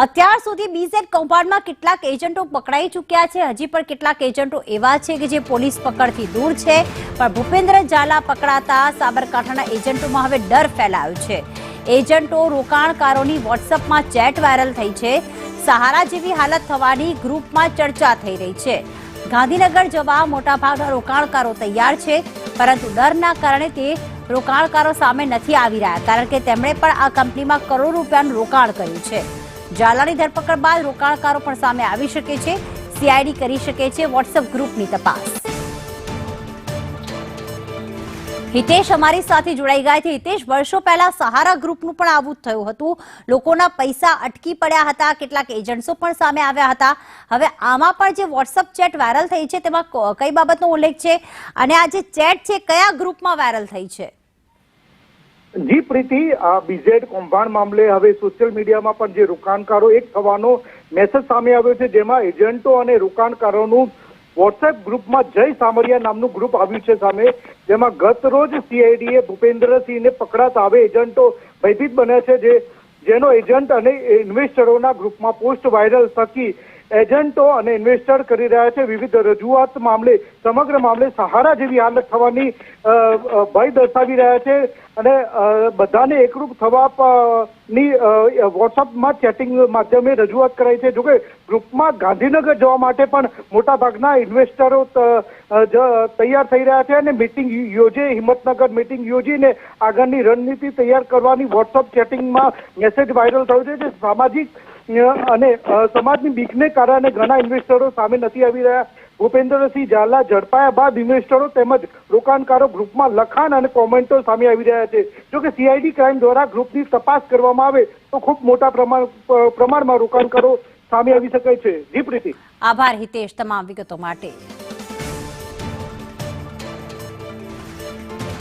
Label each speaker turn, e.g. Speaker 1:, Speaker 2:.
Speaker 1: અત્યાર સુધી બીઝેડ કૌભાંડમાં કેટલાક એજન્ટો પકડાઈ ચૂક્યા છે। હજી પણ કેટલાક એજન્ટો એવા છે કે જે પોલીસ પકડથી દૂર છે, પણ ભૂપેન્દ્ર ઝાલા પકડાતા સાબરકાંઠાના એજન્ટોમાં હવે ડર ફેલાયો છે। એજન્ટો રોકાણકારોની વોટ્સએપમાં ચેટ વાયરલ થઈ છે। સહારા જેવી હાલત થવાની ગ્રુપમાં ચર્ચા થઈ રહી છે। ગાંધીનગર જવા મોટાભાગના રોકાણકારો તૈયાર છે, પરંતુ ડરના કારણે તે રોકાણકારો સામે નથી આવી રહ્યા, કારણ કે તેમણે પણ આ કંપનીમાં કરોડો રૂપિયાનું રોકાણ કર્યું છે। ઝાલાની ધરપકડ બાદ રોકાણકારો પણ સામે આવી શકે છે। સીઆઈડી કરી શકે છે વોટ્સએપ ગ્રુપની તપાસ। હિતેશ અમારી સાથે જોડાઈ ગયા છે। હિતેશ, વર્ષો પહેલા સહારા ગ્રુપનું પણ આવું થયું હતું, લોકોના પૈસા અટકી પડ્યા હતા, કેટલાક એજન્ટ્સો પણ સામે આવ્યા હતા। હવે આમાં પણ જે વોટ્સએપ ચેટ વાયરલ થઈ છે તેમાં કઈ બાબતનો ઉલ્લેખ છે, અને આ જે ચેટ છે કયા ગ્રુપમાં વાયરલ થઈ છે?
Speaker 2: જી પ્રીતિ, આ બીઝેડ કૌભાંડ મામલે હવે સોશિયલ મીડિયામાં પણ જે રોકાણકારો એક થવાનો મેસેજ સામે આવ્યો છે, જેમાં એજન્ટો અને રોકાણકારોનું વોટ્સએપ ગ્રુપમાં જય સામરિયા નામનું ગ્રુપ આવ્યું છે સામે, જેમાં ગત રોજ સીઆઈડીએ ભૂપેન્દ્રસિંહને પકડાતા હવે એજન્ટો ભયભીત બન્યા છે, જેનો એજન્ટ અને ઇન્વેસ્ટરોના ગ્રુપમાં પોસ્ટ વાયરલ થકી એજન્ટો અને ઇન્વેસ્ટર કરી રહ્યા છે વિવિધ રજૂઆત મામલે, સમગ્ર મામલે સહારા જેવી હાલત થવાની ભય દર્શાવી રહ્યા છે, અને બધાને એકરૂપ થવાની વોટ્સઅપમાં ચેટિંગ માધ્યમે રજૂઆત કરાઈ છે। જોકે ગ્રુપમાં ગાંધીનગર જવા માટે પણ મોટાભાગના ઇન્વેસ્ટરો તૈયાર થઈ રહ્યા છે, અને મિટિંગ યોજે, હિંમતનગર મિટિંગ યોજીને આગળની રણનીતિ તૈયાર કરવાની વોટ્સઅપ ચેટિંગમાં મેસેજ વાયરલ થયો છે, જે સામાજિક અને સમાજની બીકને કારણે ઘણા ઇન્વેસ્ટરો સામે નથી આવી રહ્યા। ભૂપેન્દ્રસિંહ ઝાલા ઝડપાયા બાદ ઇન્વેસ્ટરો તેમજ રોકાણકારો ગ્રુપમાં લખાણ અને કોમેન્ટો સામે આવી રહ્યા છે। જોકે સીઆઈડી ક્રાઇમ દ્વારા ગ્રુપની તપાસ કરવામાં આવે તો ખૂબ મોટા પ્રમાણમાં રોકાણકારો સામે આવી શકે છે। જી પ્રીતિ,
Speaker 1: આભાર હિતેશ તમામ વિગતો માટે।